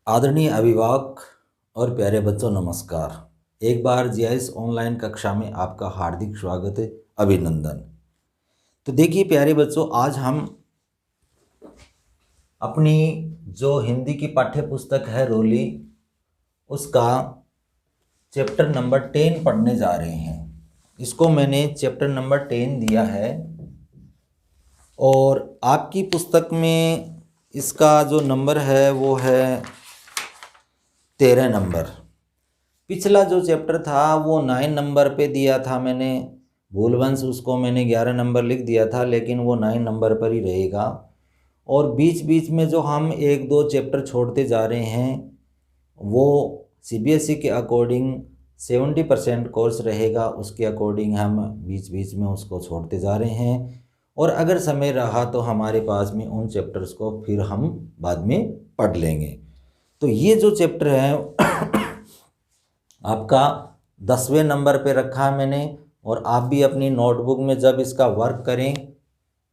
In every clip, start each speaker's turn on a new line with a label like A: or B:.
A: आदरणीय अभिभावक और प्यारे बच्चों, नमस्कार। एक बार जीआईएस ऑनलाइन कक्षा में आपका हार्दिक स्वागत है, अभिनंदन। तो देखिए प्यारे बच्चों, आज हम अपनी जो हिंदी की पाठ्य पुस्तक है रोली, उसका चैप्टर नंबर 10 पढ़ने जा रहे हैं। इसको मैंने चैप्टर नंबर 10 दिया है और आपकी पुस्तक में इसका जो नंबर है वो है 13 नंबर। पिछला जो चैप्टर था वो 9 नंबर पे दिया था मैंने, भूलवंश, उसको मैंने 11 नंबर लिख दिया था, लेकिन वो 9 नंबर पर ही रहेगा। और बीच बीच में जो हम एक दो चैप्टर छोड़ते जा रहे हैं वो सीबीएसई के अकॉर्डिंग 70% कोर्स रहेगा, उसके अकॉर्डिंग हम बीच बीच में उसको छोड़ते जा रहे हैं। और अगर समय रहा तो हमारे पास में उन चैप्टर्स को फिर हम बाद में पढ़ लेंगे। तो ये जो चैप्टर है आपका 10वें नंबर पे रखा है मैंने, और आप भी अपनी नोटबुक में जब इसका वर्क करें,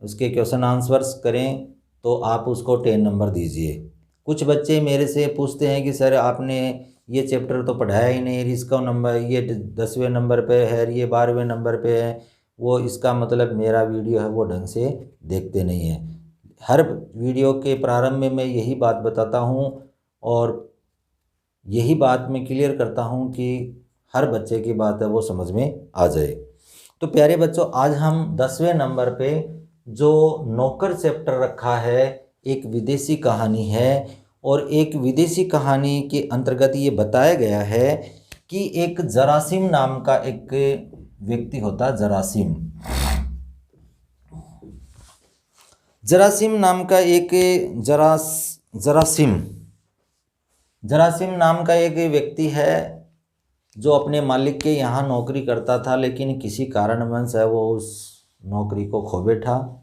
A: उसके क्वेश्चन आंसर्स करें, तो आप उसको 10 नंबर दीजिए। कुछ बच्चे मेरे से पूछते हैं कि सर आपने ये चैप्टर तो पढ़ाया ही नहीं, इसका नंबर ये 10वें नंबर पे है, ये 12वें नंबर पे है। वो इसका मतलब मेरा वीडियो है वो ढंग से देखते नहीं है। हर वीडियो के प्रारंभ में मैं यही बात बताता हूँ और यही बात मैं क्लियर करता हूँ कि हर बच्चे की बात है वो समझ में आ जाए। तो प्यारे बच्चों, आज हम 10वें नंबर पे जो नौकर चैप्टर रखा है, एक विदेशी कहानी है। और एक विदेशी कहानी के अंतर्गत ये बताया गया है कि एक जरासिम नाम का एक व्यक्ति होता, जरासिम नाम का एक जरासिम नाम का एक व्यक्ति है जो अपने मालिक के यहाँ नौकरी करता था, लेकिन किसी कारणवश है वो उस नौकरी को खो बैठा।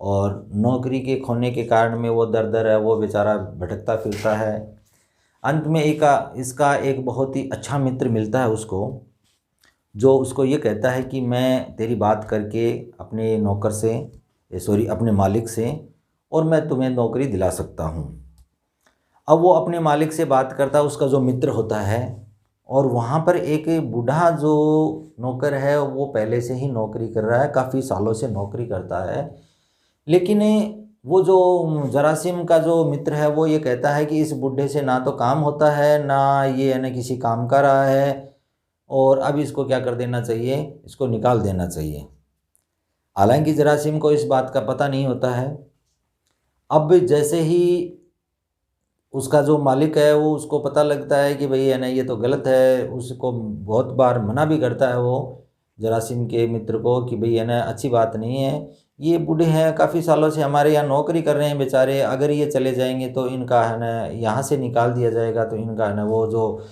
A: और नौकरी के खोने के कारण में वो दर दर है वो बेचारा भटकता फिरता है। अंत में इसका एक बहुत ही अच्छा मित्र मिलता है उसको, जो उसको ये कहता है कि मैं तेरी बात करके अपने नौकर से अपने मालिक से, और मैं तुम्हें नौकरी दिला सकता हूँ। अब वो अपने मालिक से बात करता है, उसका जो मित्र होता है, और वहाँ पर एक बूढ़ा जो नौकर है वो पहले से ही नौकरी कर रहा है, काफ़ी सालों से नौकरी करता है। लेकिन वो जो जरासिम का जो मित्र है वो ये कहता है कि इस बूढ़े से ना तो काम होता है, ना ये है ना किसी काम का रहा है, और अब इसको क्या कर देना चाहिए, इसको निकाल देना चाहिए। हालांकि जरासिम को इस बात का पता नहीं होता है। अब जैसे ही उसका जो मालिक है वो उसको पता लगता है कि भाई है ना ये तो गलत है, उसको बहुत बार मना भी करता है वो जरासिम के मित्र को कि भाई है ना अच्छी बात नहीं है, ये बूढ़े हैं काफ़ी सालों से हमारे यहाँ नौकरी कर रहे हैं बेचारे, अगर ये चले जाएंगे तो इनका है ना यहाँ से निकाल दिया जाएगा, तो इनका है ना वो जो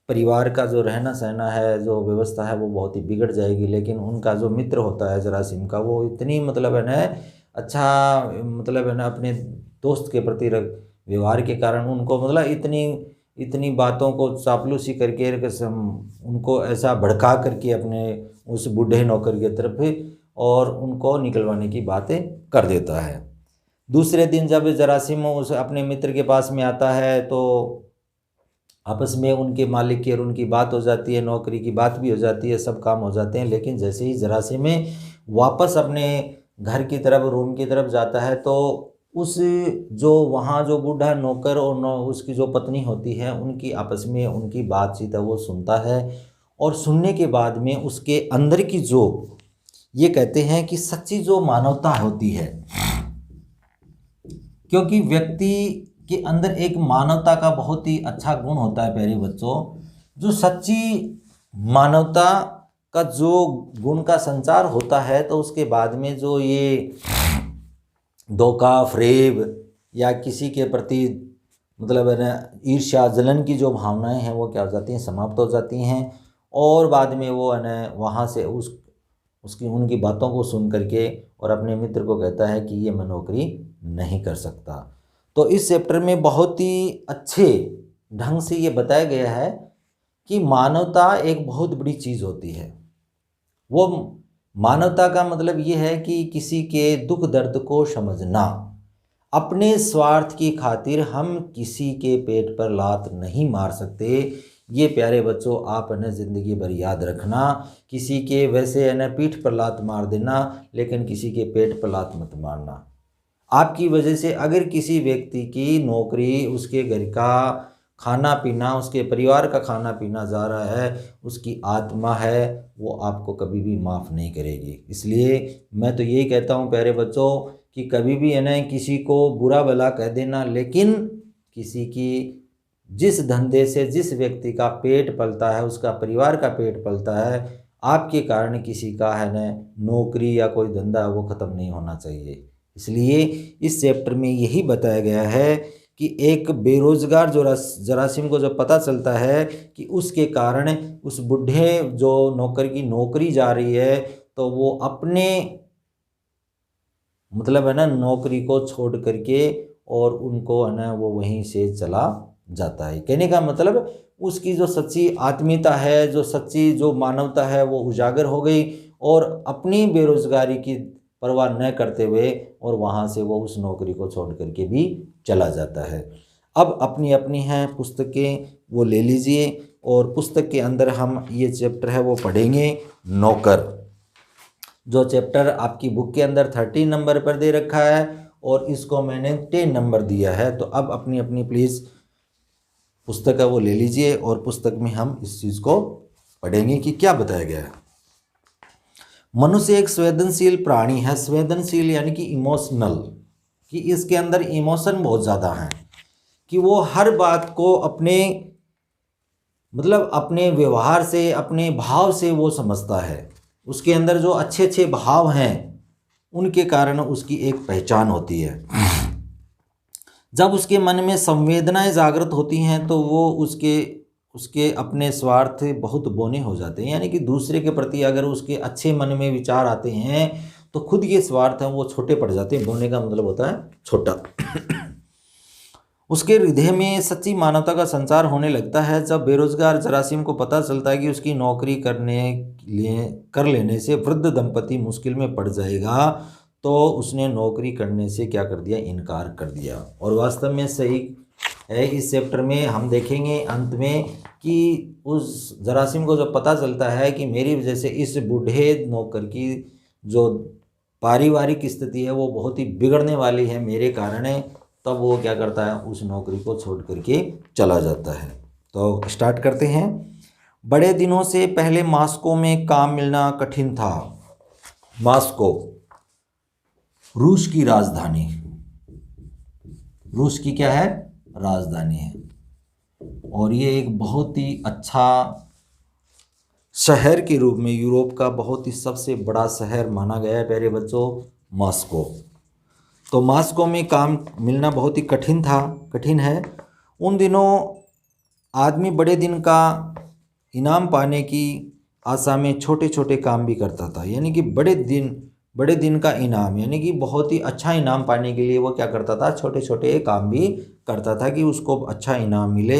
A: परिवार का जो रहना सहना है, जो व्यवस्था है वो बहुत ही बिगड़ जाएगी। लेकिन उनका जो मित्र होता है जरासिम का, वो इतनी मतलब है ना अच्छा, मतलब है ना अपने दोस्त के प्रति व्यवहार के कारण उनको मतलब इतनी इतनी बातों को चापलूसी करके उनको ऐसा भड़का करके अपने उस बूढ़े नौकर की तरफ और उनको निकलवाने की बातें कर देता है। दूसरे दिन जब जरासिम उस अपने मित्र के पास में आता है तो आपस में उनके मालिक की और उनकी बात हो जाती है, नौकरी की बात भी हो जाती है, सब काम हो जाते हैं। लेकिन जैसे ही जरासिम वापस अपने घर की तरफ, रूम की तरफ जाता है, तो उस जो वहाँ जो बूढ़ा नौकर और उसकी जो पत्नी होती है, उनकी आपस में उनकी बातचीत है वो सुनता है। और सुनने के बाद में उसके अंदर की जो ये कहते हैं कि सच्ची जो मानवता होती है, क्योंकि व्यक्ति के अंदर एक मानवता का बहुत ही अच्छा गुण होता है प्यारे बच्चों। जो सच्ची मानवता का जो गुण का संचार होता है, तो उसके बाद में जो ये धोखा, फ्रेब या किसी के प्रति मतलब है ना ईर्ष्या, जलन की जो भावनाएं हैं वो क्या हो जाती हैं, समाप्त हो जाती हैं। और बाद में वो है ना वहाँ से उसकी उनकी बातों को सुन करके और अपने मित्र को कहता है कि ये मैं नौकरी नहीं कर सकता। तो इस चैप्टर में बहुत ही अच्छे ढंग से ये बताया गया है कि मानवता एक बहुत बड़ी चीज़ होती है। वो मानवता का मतलब ये है कि किसी के दुख दर्द को समझना। अपने स्वार्थ की खातिर हम किसी के पेट पर लात नहीं मार सकते। ये प्यारे बच्चों आप है ना ज़िंदगी भर याद रखना। किसी के वैसे है ना पीठ पर लात मार देना, लेकिन किसी के पेट पर लात मत मारना। आपकी वजह से अगर किसी व्यक्ति की नौकरी, उसके घर का खाना पीना, उसके परिवार का खाना पीना जा रहा है, उसकी आत्मा है वो आपको कभी भी माफ़ नहीं करेगी। इसलिए मैं तो यही कहता हूँ प्यारे बच्चों कि कभी भी है ना किसी को बुरा भला कह देना, लेकिन किसी की जिस धंधे से जिस व्यक्ति का पेट पलता है, उसका परिवार का पेट पलता है, आपके कारण किसी का है ना नौकरी या कोई धंधा वो ख़त्म नहीं होना चाहिए। इसलिए इस चैप्टर में यही बताया गया है कि एक बेरोज़गार जो जरासीम को जब पता चलता है कि उसके कारण उस बूढ़े जो नौकर की नौकरी जा रही है, तो वो अपने मतलब है ना नौकरी को छोड़ करके और उनको है ना वो वहीं से चला जाता है। कहने का मतलब उसकी जो सच्ची आत्मीयता है, जो सच्ची जो मानवता है वो उजागर हो गई और अपनी बेरोज़गारी की परवाह न करते हुए और वहाँ से वो उस नौकरी को छोड़ करके भी चला जाता है। अब अपनी अपनी हैं पुस्तकें वो ले लीजिए और पुस्तक के अंदर हम ये चैप्टर है वो पढ़ेंगे नौकर। जो चैप्टर आपकी बुक के अंदर 13 नंबर पर दे रखा है और इसको मैंने 10 नंबर दिया है। तो अब अपनी अपनी प्लीज़ पुस्तक है वो ले लीजिए और पुस्तक में हम इस चीज़ को पढ़ेंगे कि क्या बताया गया है। मनुष्य एक संवेदनशील प्राणी है। संवेदनशील यानी कि इमोशनल, कि इसके अंदर इमोशन बहुत ज़्यादा हैं, कि वो हर बात को अपने मतलब अपने व्यवहार से, अपने भाव से वो समझता है। उसके अंदर जो अच्छे अच्छे भाव हैं उनके कारण उसकी एक पहचान होती है। जब उसके मन में संवेदनाएं जागृत होती हैं तो वो उसके अपने स्वार्थ बहुत बौने हो जाते हैं। यानी कि दूसरे के प्रति अगर उसके अच्छे मन में विचार आते हैं तो खुद के स्वार्थ हैं वो छोटे पड़ जाते हैं। बौने का मतलब होता है छोटा। उसके हृदय में सच्ची मानवता का संचार होने लगता है। जब बेरोजगार जरासीम को पता चलता है कि उसकी नौकरी कर लेने से वृद्ध दंपति मुश्किल में पड़ जाएगा, तो उसने नौकरी करने से क्या कर दिया, इनकार कर दिया। और वास्तव में सही है। इस चैप्टर में हम देखेंगे अंत में कि उस जरासीम को जब पता चलता है कि मेरी वजह से इस बूढ़े नौकर की जो पारिवारिक स्थिति है वो बहुत ही बिगड़ने वाली है मेरे कारण है, तब वो क्या करता है, उस नौकरी को छोड़ करके चला जाता है। तो स्टार्ट करते हैं। बड़े दिनों से पहले मॉस्को में काम मिलना कठिन था। मॉस्को रूस की राजधानी, रूस की क्या है, राजधानी है। और ये एक बहुत ही अच्छा शहर के रूप में यूरोप का बहुत ही सबसे बड़ा शहर माना गया है प्यारे बच्चों, मॉस्को। तो मॉस्को में काम मिलना बहुत ही कठिन है। उन दिनों आदमी बड़े दिन का इनाम पाने की आशा में छोटे छोटे काम भी करता था। यानी कि बड़े दिन का इनाम, यानी कि बहुत ही अच्छा इनाम पाने के लिए वो क्या करता था, छोटे छोटे काम भी करता था कि उसको अच्छा इनाम मिले।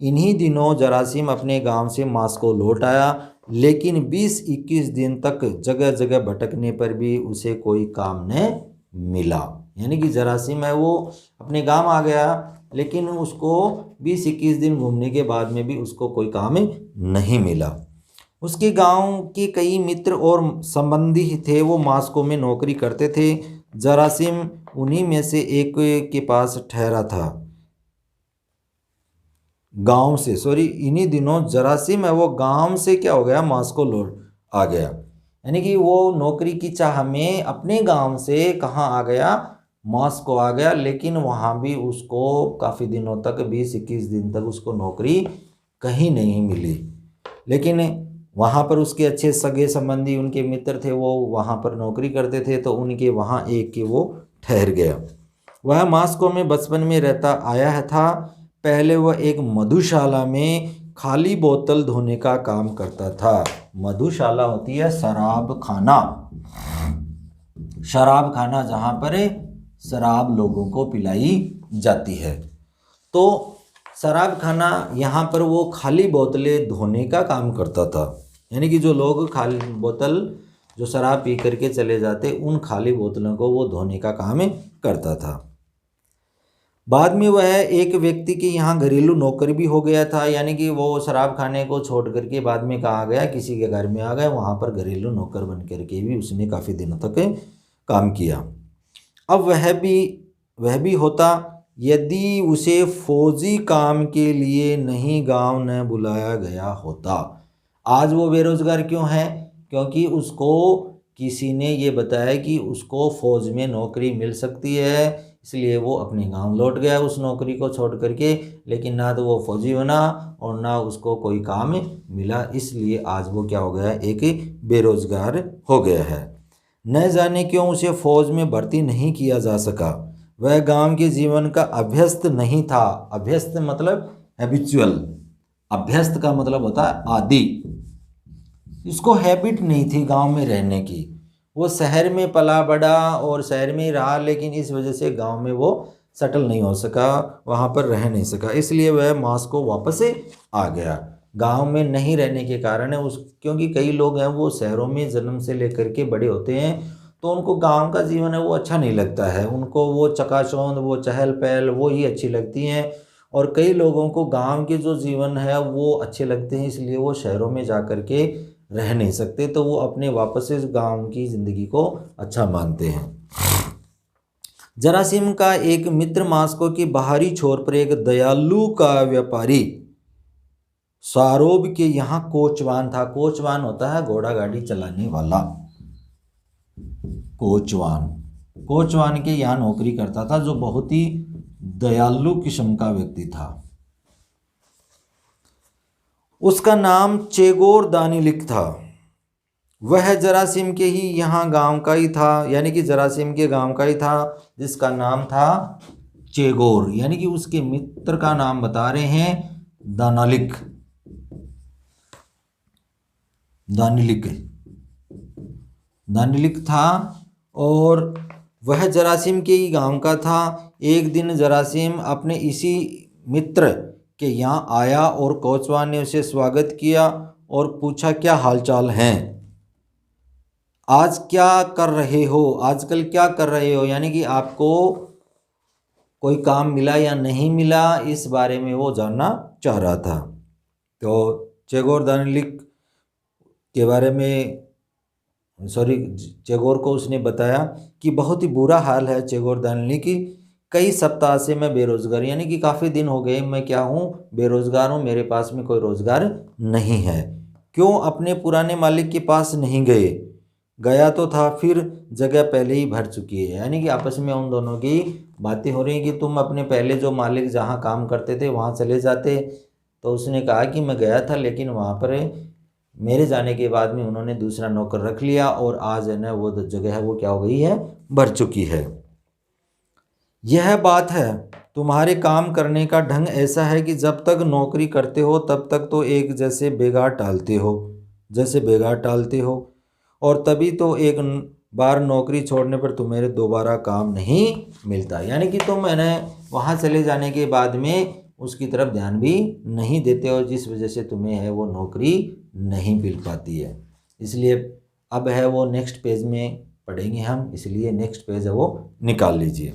A: इन्हीं दिनों जरासीम अपने गांव से मॉस्को लौट आया, लेकिन 20-21 दिन तक जगह जगह भटकने पर भी उसे कोई काम न मिला। यानी कि जरासीम है वो अपने गांव आ गया, लेकिन उसको 20-21 दिन घूमने के बाद में भी उसको कोई काम नहीं मिला। उसके गांव के कई मित्र और संबंधी थे, वो मॉस्को में नौकरी करते थे। जरासीम उन्हीं में से एक के पास ठहरा था। गांव से इन्हीं दिनों जरासीम है वो गांव से क्या हो गया, मॉस्को लौट आ गया। यानी कि वो नौकरी की चाह में अपने गांव से कहाँ आ गया, मॉस्को आ गया। लेकिन वहाँ भी उसको काफ़ी दिनों तक 20-21 दिन तक उसको नौकरी कहीं नहीं मिली। लेकिन वहाँ पर उसके अच्छे सगे संबंधी, उनके मित्र थे, वो वहाँ पर नौकरी करते थे, तो उनके वहाँ एक के वो ठहर गया। वह मॉस्को में बचपन में रहता आया था। पहले वह एक मधुशाला में खाली बोतल धोने का काम करता था। मधुशाला होती है शराब खाना जहाँ पर शराब लोगों को पिलाई जाती है। तो शराब खाना यहाँ पर वो खाली बोतलें धोने का काम करता था। यानी कि जो लोग खाली बोतल जो शराब पी करके चले जाते, उन खाली बोतलों को वो धोने का काम करता था। बाद में वह एक व्यक्ति के यहाँ घरेलू नौकर भी हो गया था, यानी कि वो शराब खाने को छोड़ करके बाद में कहाँ गया, किसी के घर में आ गया, वहाँ पर घरेलू नौकर बन करके भी उसने काफ़ी दिनों तक काम किया। अब वह भी होता यदि उसे फौजी काम के लिए नहीं गांव न बुलाया गया होता। आज वो बेरोजगार क्यों है? क्योंकि उसको किसी ने ये बताया कि उसको फौज में नौकरी मिल सकती है, इसलिए वो अपने गांव लौट गया उस नौकरी को छोड़ करके। लेकिन ना तो वो फौजी बना और ना उसको कोई काम मिला, इसलिए आज वो क्या हो गया, एक बेरोजगार हो गया है। न जाने क्यों उसे फौज में भर्ती नहीं किया जा सका। वह गांव के जीवन का अभ्यस्त नहीं था। अभ्यस्त मतलब हैबिचुअल, अभ्यस्त का मतलब होता है आदी। इसको हैबिट नहीं थी गांव में रहने की, वो शहर में पला बड़ा और शहर में ही रहा, लेकिन इस वजह से गांव में वो सेटल नहीं हो सका, वहाँ पर रह नहीं सका, इसलिए वह मास्को वापस आ गया। गांव में नहीं रहने के कारण है क्योंकि कई लोग हैं वो शहरों में जन्म से लेकर के बड़े होते हैं, तो उनको गांव का जीवन है वो अच्छा नहीं लगता है, उनको वो चकाचौंध, वो चहल पहल वो ही अच्छी लगती हैं। और कई लोगों को गांव के जो जीवन है वो अच्छे लगते हैं, इसलिए वो शहरों में जा कर के रह नहीं सकते, तो वो अपने वापस से गांव की ज़िंदगी को अच्छा मानते हैं। जरासीम का एक मित्र मास्को की बाहरी छोर पर एक दयालु का व्यापारी सारोब के यहाँ कोचवान था। कोचवान होता है घोड़ा गाड़ी चलाने वाला, कोचवान के यहाँ नौकरी करता था, जो बहुत ही दयालु किस्म का व्यक्ति था। उसका नाम चेगोर दानिलिक था। वह जरासीम के ही यहाँ गांव का ही था, यानी कि जरासीम के गांव का ही था, जिसका नाम था चेगोर, यानी कि उसके मित्र का नाम बता रहे हैं दानिलिक था। और वह जरासीम के ही गांव का था। एक दिन जरासीम अपने इसी मित्र के यहाँ आया और कोचवान ने उसे स्वागत किया और पूछा, क्या हालचाल हैं, आज क्या कर रहे हो, आजकल क्या कर रहे हो, यानी कि आपको कोई काम मिला या नहीं मिला, इस बारे में वो जानना चाह रहा था। तो चेगोर दानिलिक के बारे में चेगोर को उसने बताया कि बहुत ही बुरा हाल है चेगोर दानिलिक की, कई सप्ताह से मैं बेरोजगार, यानी कि काफ़ी दिन हो गए मैं क्या हूँ, बेरोजगार हूँ, मेरे पास में कोई रोजगार नहीं है। क्यों अपने पुराने मालिक के पास नहीं गए? गया तो था, फिर जगह पहले ही भर चुकी है। यानी कि आपस में उन दोनों की बातें हो रही हैं कि तुम अपने पहले जो मालिक जहाँ काम करते थे वहाँ चले जाते। तो उसने कहा कि मैं गया था, लेकिन वहाँ पर मेरे जाने के बाद में उन्होंने दूसरा नौकर रख लिया और आज है ना वो जगह है वो क्या हो गई है, भर चुकी है। यह बात है, तुम्हारे काम करने का ढंग ऐसा है कि जब तक नौकरी करते हो तब तक तो एक जैसे बेगार टालते हो, और तभी तो एक बार नौकरी छोड़ने पर तुम्हें दोबारा काम नहीं मिलता। यानी कि तुम मैंने वहाँ चले जाने के बाद में उसकी तरफ ध्यान भी नहीं देते और जिस वजह से तुम्हें है वो नौकरी नहीं मिल पाती है। इसलिए अब है वो नेक्स्ट पेज में पढ़ेंगे हम, इसलिए नेक्स्ट पेज है वो निकाल लीजिए।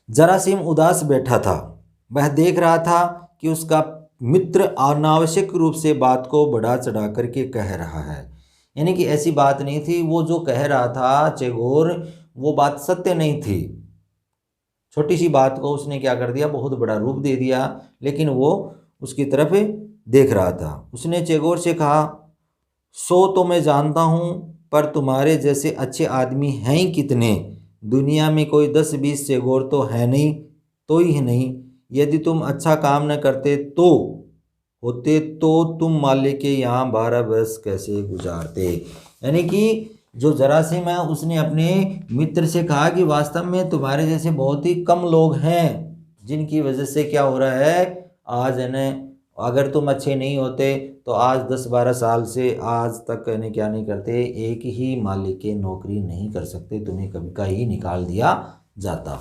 A: जरासीम उदास बैठा था। वह देख रहा था कि उसका मित्र अनावश्यक रूप से बात को बढ़ा चढ़ा करके कह रहा है। यानी कि ऐसी बात नहीं थी, वो जो कह रहा था चेगोर, वो बात सत्य नहीं थी। छोटी सी बात को उसने क्या कर दिया, बहुत बड़ा रूप दे दिया, लेकिन वो उसकी तरफ देख रहा था। उसने चेगोर से कहा, सो तो मैं जानता हूँ, पर तुम्हारे जैसे अच्छे आदमी हैं ही कितने, दुनिया में कोई 10-20 चेगोर तो है नहीं, तो ही नहीं। यदि तुम अच्छा काम न करते तो तुम मालिक के यहाँ 12 वर्ष कैसे गुजारते। यानी कि जो जरासीम है उसने अपने मित्र से कहा कि वास्तव में तुम्हारे जैसे बहुत ही कम लोग हैं जिनकी वजह से क्या हो रहा है, आज है ना, अगर तुम अच्छे नहीं होते तो आज 10-12 साल से आज तक कहने क्या नहीं करते, एक ही मालिक के नौकरी नहीं कर सकते, तुम्हें कभी का ही निकाल दिया जाता।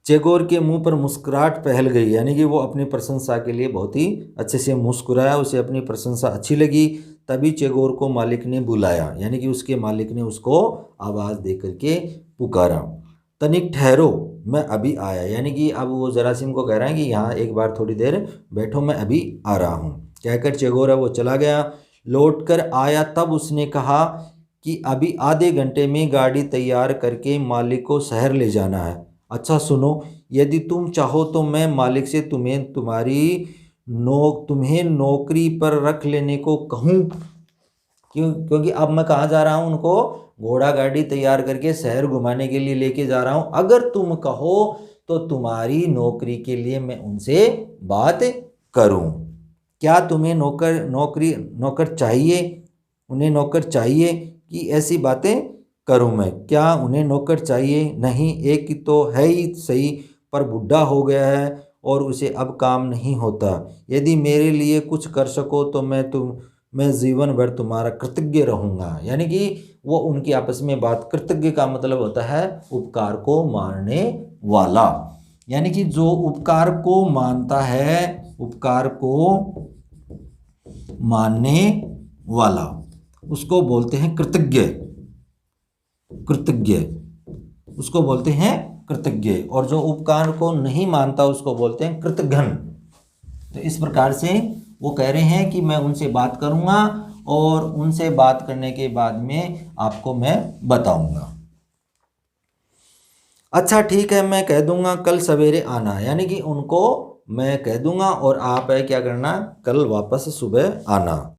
A: चेगोर के मुंह पर मुस्कुराहट फैल गई, यानी कि वो अपनी प्रशंसा के लिए बहुत ही अच्छे से मुस्कुराया, उसे अपनी प्रशंसा अच्छी लगी। तभी चेगोर को मालिक ने बुलाया, यानी कि उसके मालिक ने उसको आवाज़ दे करके पुकारा। तनिक ठहरो, मैं अभी आया। यानी कि अब वो जरासिम को कह रहा है कि यहाँ एक बार थोड़ी देर बैठो, मैं अभी आ रहा हूँ। कहकर चेगोरा वो चला गया। लौट कर आया तब उसने कहा कि अभी आधे घंटे में गाड़ी तैयार करके मालिक को शहर ले जाना है। अच्छा सुनो, यदि तुम चाहो तो मैं मालिक से तुम्हें नौकरी पर रख लेने को कहूँ। क्योंकि अब मैं कहाँ जा रहा हूँ, उनको घोड़ा गाड़ी तैयार करके शहर घुमाने के लिए लेके जा रहा हूँ। अगर तुम कहो तो तुम्हारी नौकरी के लिए मैं उनसे बात करूँ। क्या तुम्हें नौकर चाहिए? उन्हें नौकर चाहिए कि ऐसी बातें करूँ मैं? क्या उन्हें नौकर चाहिए? नहीं, एक तो है ही सही, पर बूढ़ा हो गया है और उसे अब काम नहीं होता। यदि मेरे लिए कुछ कर सको तो मैं जीवन भर तुम्हारा कृतज्ञ रहूँगा। यानी कि वो उनकी आपस में बात, कृतज्ञ का मतलब होता है उपकार को मानने वाला। यानी कि जो उपकार को मानता है, उपकार को मानने वाला, उसको बोलते हैं कृतज्ञ। कृतज्ञ उसको बोलते हैं कृतज्ञ, और जो उपकार को नहीं मानता उसको बोलते हैं कृतघ्न। तो इस प्रकार से वो कह रहे हैं कि मैं उनसे बात करूंगा और उनसे बात करने के बाद में आपको मैं बताऊंगा। अच्छा ठीक है, मैं कह दूंगा कल सवेरे आना। यानी कि उनको मैं कह दूंगा और आप है क्या करना, कल वापस सुबह आना।